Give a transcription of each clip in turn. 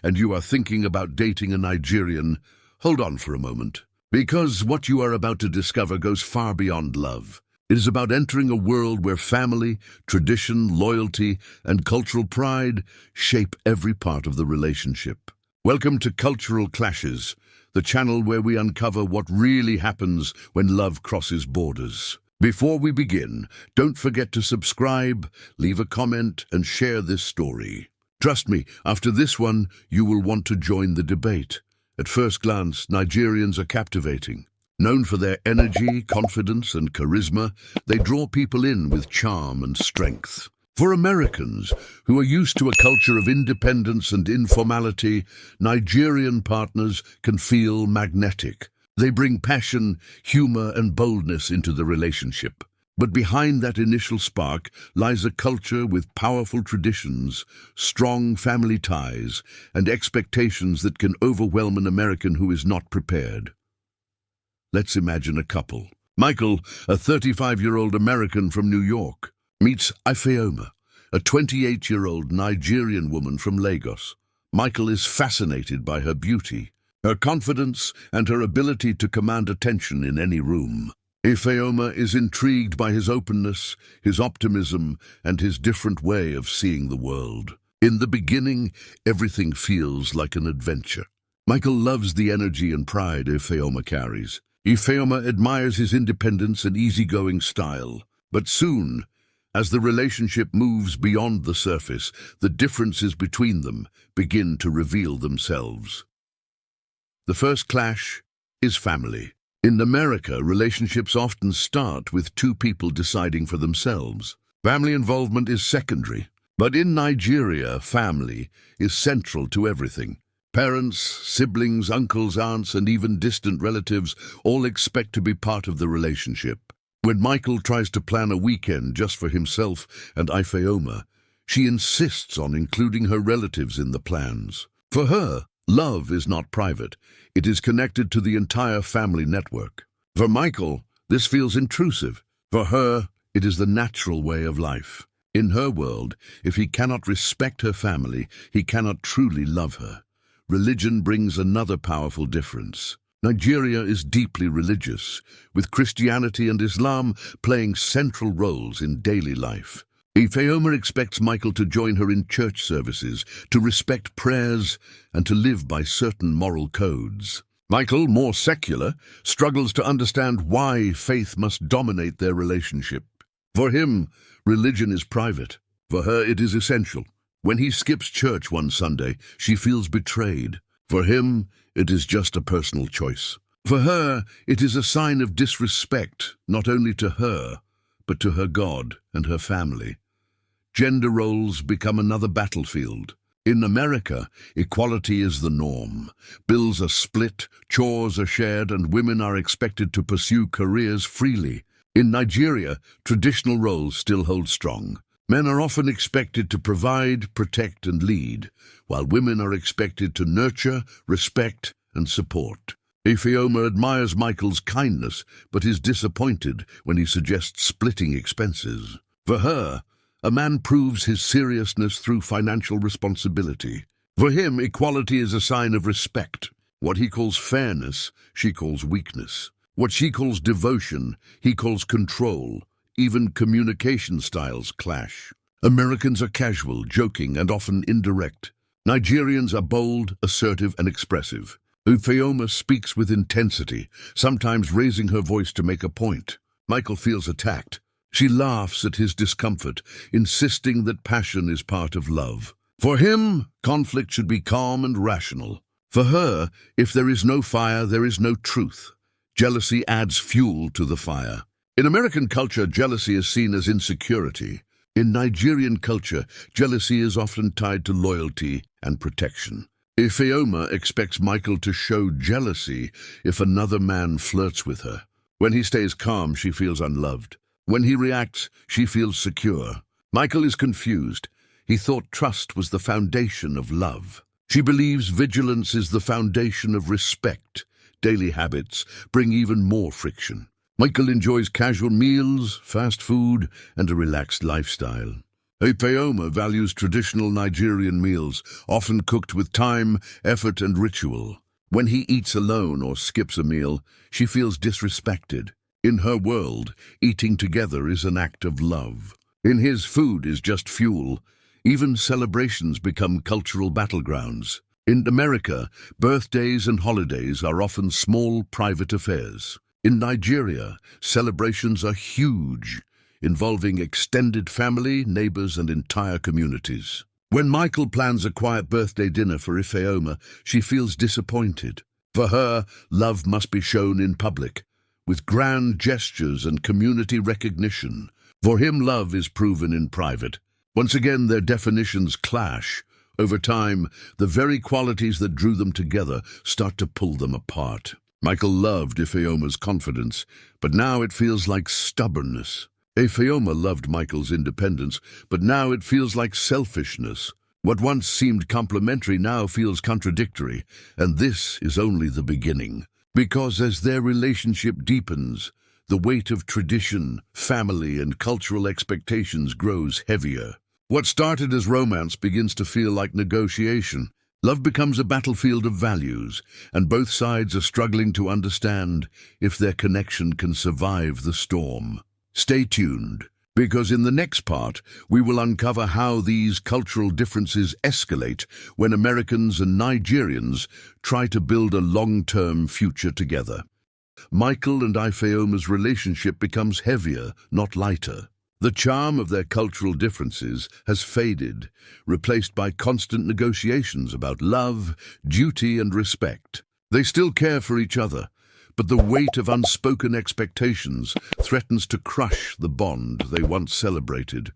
and you are thinking about dating a Nigerian, hold on for a moment. Because what you are about to discover goes far beyond love. It is about entering a world where family, tradition, loyalty, and cultural pride shape every part of the relationship. Welcome to Cultural Clashes, the channel where we uncover what really happens when love crosses borders. Before we begin, don't forget to subscribe, leave a comment, and share this story. Trust me, after this one, you will want to join the debate. At first glance, Nigerians are captivating. Known for their energy, confidence, and charisma, they draw people in with charm and strength. For Americans, who are used to a culture of independence and informality, Nigerian partners can feel magnetic. They bring passion, humor, and boldness into the relationship. But behind that initial spark lies a culture with powerful traditions, strong family ties, and expectations that can overwhelm an American who is not prepared. Let's imagine a couple. Michael, a 35-year-old American from New York, meets Ifeoma, a 28-year-old Nigerian woman from Lagos. Michael is fascinated by her beauty, her confidence, and her ability to command attention in any room. Ifeoma is intrigued by his openness, his optimism, and his different way of seeing the world. In the beginning, everything feels like an adventure. Michael loves the energy and pride Ifeoma carries. Ifeoma admires his independence and easygoing style. But soon, as the relationship moves beyond the surface, the differences between them begin to reveal themselves. The first clash is family. In America, relationships often start with two people deciding for themselves. Family involvement is secondary. But in Nigeria, family is central to everything. Parents, siblings, uncles, aunts, and even distant relatives all expect to be part of the relationship. When Michael tries to plan a weekend just for himself and Ifeoma, she insists on including her relatives in the plans. For her, love is not private. It is connected to the entire family network. For Michael, this feels intrusive. For her, it is the natural way of life. In her world, if he cannot respect her family, he cannot truly love her. Religion brings another powerful difference. Nigeria is deeply religious, with Christianity and Islam playing central roles in daily life. Ifeoma expects Michael to join her in church services, to respect prayers, and to live by certain moral codes. Michael, more secular, struggles to understand why faith must dominate their relationship. For him, religion is private. For her, it is essential. When he skips church one Sunday, she feels betrayed. For him, it is just a personal choice. For her, it is a sign of disrespect, not only to her, but to her God and her family. Gender roles become another battlefield. In America, equality is the norm. Bills are split, chores are shared, and women are expected to pursue careers freely. In Nigeria, traditional roles still hold strong. Men are often expected to provide, protect, and lead, while women are expected to nurture, respect, and support. Ifeoma admires Michael's kindness, but is disappointed when he suggests splitting expenses. For her, a man proves his seriousness through financial responsibility. For him, equality is a sign of respect. What he calls fairness, she calls weakness. What she calls devotion, he calls control. Even communication styles clash. Americans are casual, joking, and often indirect. Nigerians are bold, assertive, and expressive. Ifeoma speaks with intensity, sometimes raising her voice to make a point. Michael feels attacked. She laughs at his discomfort, insisting that passion is part of love. For him, conflict should be calm and rational. For her, if there is no fire, there is no truth. Jealousy adds fuel to the fire. In American culture, jealousy is seen as insecurity. In Nigerian culture, jealousy is often tied to loyalty and protection. Ifeoma expects Michael to show jealousy if another man flirts with her. When he stays calm, she feels unloved. When he reacts, she feels secure. Michael is confused. He thought trust was the foundation of love. She believes vigilance is the foundation of respect. Daily habits bring even more friction. Michael enjoys casual meals, fast food, and a relaxed lifestyle. Ifeoma values traditional Nigerian meals, often cooked with time, effort, and ritual. When he eats alone or skips a meal, she feels disrespected. In her world, eating together is an act of love. In his, food is just fuel. Even celebrations become cultural battlegrounds. In America, birthdays and holidays are often small, private affairs. In Nigeria, celebrations are huge, involving extended family, neighbors, and entire communities. When Michael plans a quiet birthday dinner for Ifeoma, she feels disappointed. For her, love must be shown in public, with grand gestures and community recognition. For him, love is proven in private. Once again, their definitions clash. Over time, the very qualities that drew them together start to pull them apart. Michael loved Ifeoma's confidence, but now it feels like stubbornness. Ifeoma loved Michael's independence, but now it feels like selfishness. What once seemed complementary now feels contradictory, and this is only the beginning. Because as their relationship deepens, the weight of tradition, family, and cultural expectations grows heavier. What started as romance begins to feel like negotiation. Love becomes a battlefield of values, and both sides are struggling to understand if their connection can survive the storm. Stay tuned, because in the next part, we will uncover how these cultural differences escalate when Americans and Nigerians try to build a long-term future together. Michael and Ifeoma's relationship becomes heavier, not lighter. The charm of their cultural differences has faded, replaced by constant negotiations about love, duty, and respect. They still care for each other, but the weight of unspoken expectations threatens to crush the bond they once celebrated.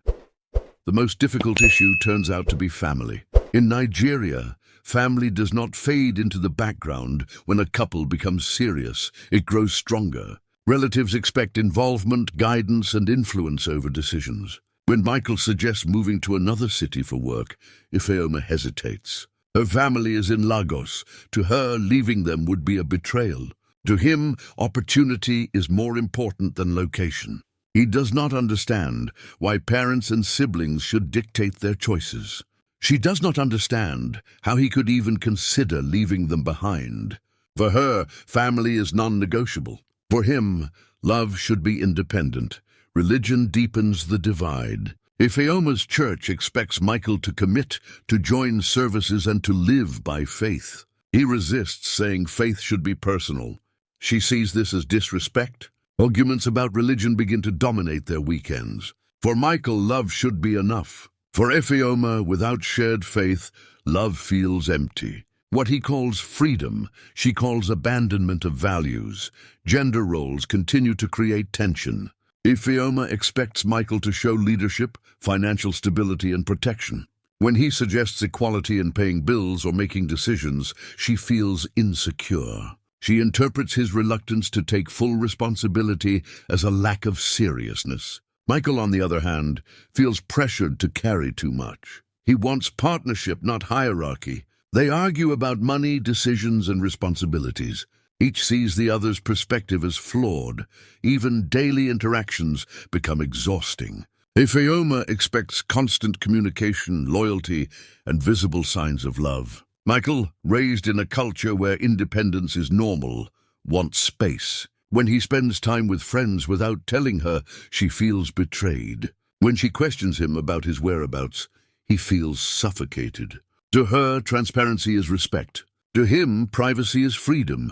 The most difficult issue turns out to be family. In Nigeria, family does not fade into the background when a couple becomes serious. It grows stronger. Relatives expect involvement, guidance, and influence over decisions. When Michael suggests moving to another city for work, Ifeoma hesitates. Her family is in Lagos. To her, leaving them would be a betrayal. To him, opportunity is more important than location. He does not understand why parents and siblings should dictate their choices. She does not understand how he could even consider leaving them behind. For her, family is non-negotiable. For him, love should be independent. Religion deepens the divide. Ifeoma's church expects Michael to commit, to join services, and to live by faith. He resists, saying faith should be personal. She sees this as disrespect. Arguments about religion begin to dominate their weekends. For Michael, love should be enough. For Ifeoma, without shared faith, love feels empty. What he calls freedom, she calls abandonment of values. Gender roles continue to create tension. Ifeoma expects Michael to show leadership, financial stability, and protection. When he suggests equality in paying bills or making decisions, she feels insecure. She interprets his reluctance to take full responsibility as a lack of seriousness. Michael, on the other hand, feels pressured to carry too much. He wants partnership, not hierarchy. They argue about money, decisions, and responsibilities. Each sees the other's perspective as flawed. Even daily interactions become exhausting. Ifeoma expects constant communication, loyalty, and visible signs of love. Michael, raised in a culture where independence is normal, wants space. When he spends time with friends without telling her, she feels betrayed. When she questions him about his whereabouts, he feels suffocated. To her, transparency is respect. To him, privacy is freedom.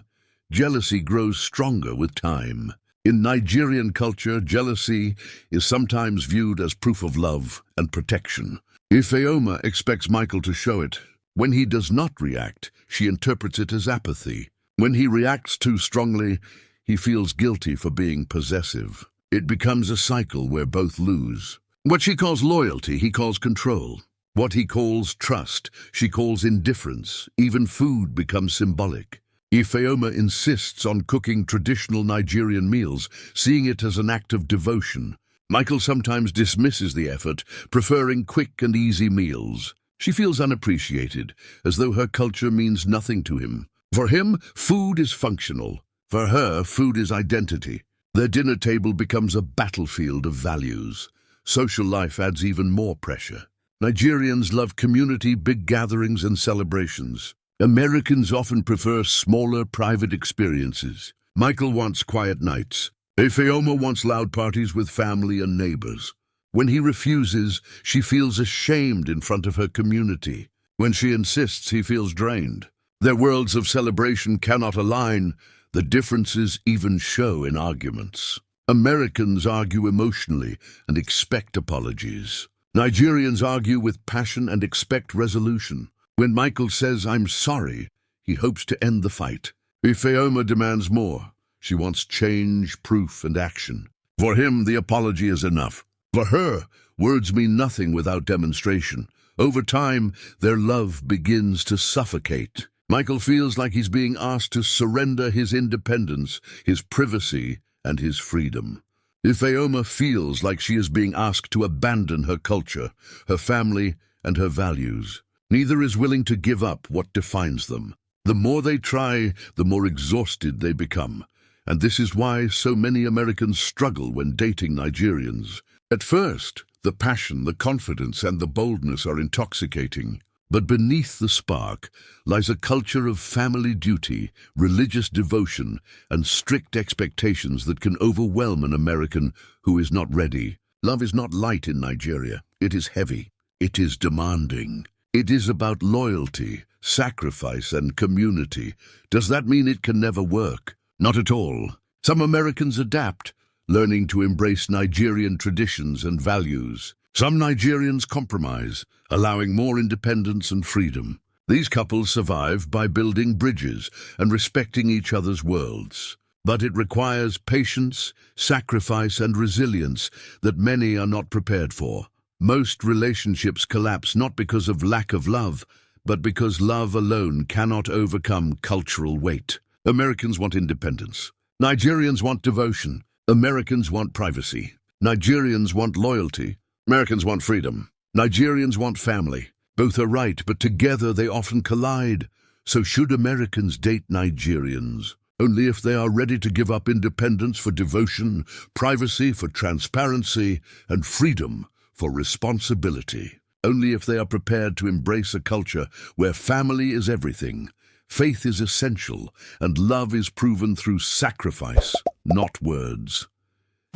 Jealousy grows stronger with time. In Nigerian culture, jealousy is sometimes viewed as proof of love and protection. Ifeoma expects Michael to show it. When he does not react, she interprets it as apathy. When he reacts too strongly, he feels guilty for being possessive. It becomes a cycle where both lose. What she calls loyalty, he calls control. What he calls trust, she calls indifference. Even food becomes symbolic. Ifeoma insists on cooking traditional Nigerian meals, seeing it as an act of devotion. Michael sometimes dismisses the effort, preferring quick and easy meals. She feels unappreciated, as though her culture means nothing to him. For him, food is functional. For her, food is identity. Their dinner table becomes a battlefield of values. Social life adds even more pressure. Nigerians love community, big gatherings and celebrations. Americans often prefer smaller, private experiences. Michael wants quiet nights. Ifeoma wants loud parties with family and neighbors. When he refuses, she feels ashamed in front of her community. When she insists, he feels drained. Their worlds of celebration cannot align. The differences even show in arguments. Americans argue emotionally and expect apologies. Nigerians argue with passion and expect resolution. When Michael says, "I'm sorry," he hopes to end the fight. Ifeoma demands more. She wants change, proof, and action. For him, the apology is enough. For her, words mean nothing without demonstration. Over time, their love begins to suffocate. Michael feels like he's being asked to surrender his independence, his privacy, and his freedom. Ifeoma feels like she is being asked to abandon her culture, her family, and her values. Neither is willing to give up what defines them. The more they try, the more exhausted they become. And this is why so many Americans struggle when dating Nigerians. At first, the passion, the confidence, and the boldness are intoxicating. But beneath the spark lies a culture of family duty, religious devotion, and strict expectations that can overwhelm an American who is not ready. Love is not light in Nigeria. It is heavy. It is demanding. It is about loyalty, sacrifice, and community. Does that mean it can never work? Not at all. Some Americans adapt, learning to embrace Nigerian traditions and values. Some Nigerians compromise, allowing more independence and freedom. These couples survive by building bridges and respecting each other's worlds. But it requires patience, sacrifice, and resilience that many are not prepared for. Most relationships collapse not because of lack of love, but because love alone cannot overcome cultural weight. Americans want independence. Nigerians want devotion. Americans want privacy. Nigerians want loyalty. Americans want freedom. Nigerians want family. Both are right, but together they often collide. So should Americans date Nigerians? Only if they are ready to give up independence for devotion, privacy for transparency, and freedom for responsibility. Only if they are prepared to embrace a culture where family is everything, faith is essential, and love is proven through sacrifice, not words.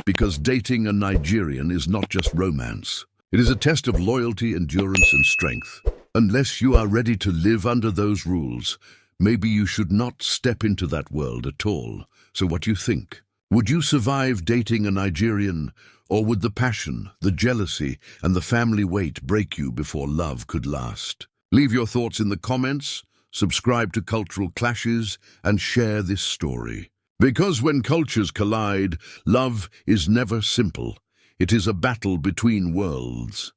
Because dating a Nigerian is not just romance. It is a test of loyalty, endurance, and strength. Unless you are ready to live under those rules, maybe you should not step into that world at all. So what do you think? Would you survive dating a Nigerian, or would the passion, the jealousy, and the family weight break you before love could last? Leave your thoughts in the comments, subscribe to Cultural Clashes, and share this story. Because when cultures collide, love is never simple. It is a battle between worlds.